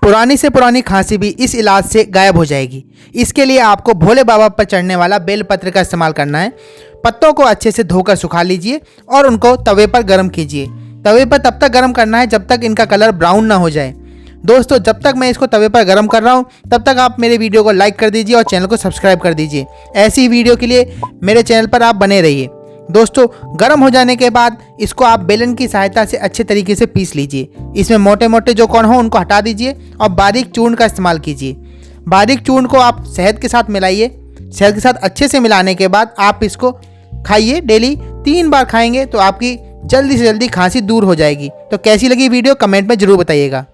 पुरानी से पुरानी खांसी भी इस इलाज से गायब हो जाएगी। इसके लिए आपको भोले बाबा पर चढ़ने वाला बेलपत्र का इस्तेमाल करना है। पत्तों को अच्छे से धोकर सुखा लीजिए और उनको तवे पर गर्म कीजिए। तवे पर तब तक गर्म करना है जब तक इनका कलर ब्राउन ना हो जाए। दोस्तों, जब तक मैं इसको तवे पर गर्म कर रहा हूँ तब तक आप मेरे वीडियो को लाइक कर दीजिए और चैनल को सब्सक्राइब कर दीजिए। ऐसी वीडियो के लिए मेरे चैनल पर आप बने रहिए। दोस्तों, गर्म हो जाने के बाद इसको आप बेलन की सहायता से अच्छे तरीके से पीस लीजिए। इसमें मोटे मोटे जो कण हो उनको हटा दीजिए और बारीक चूर्ण का इस्तेमाल कीजिए। बारीक चूर्ण को आप शहद के साथ मिलाइए। शहद के साथ अच्छे से मिलाने के बाद आप इसको खाइए। डेली 3 बार खाएंगे तो आपकी जल्दी से जल्दी खांसी दूर हो जाएगी। तो कैसी लगी वीडियो कमेंट में ज़रूर बताइएगा।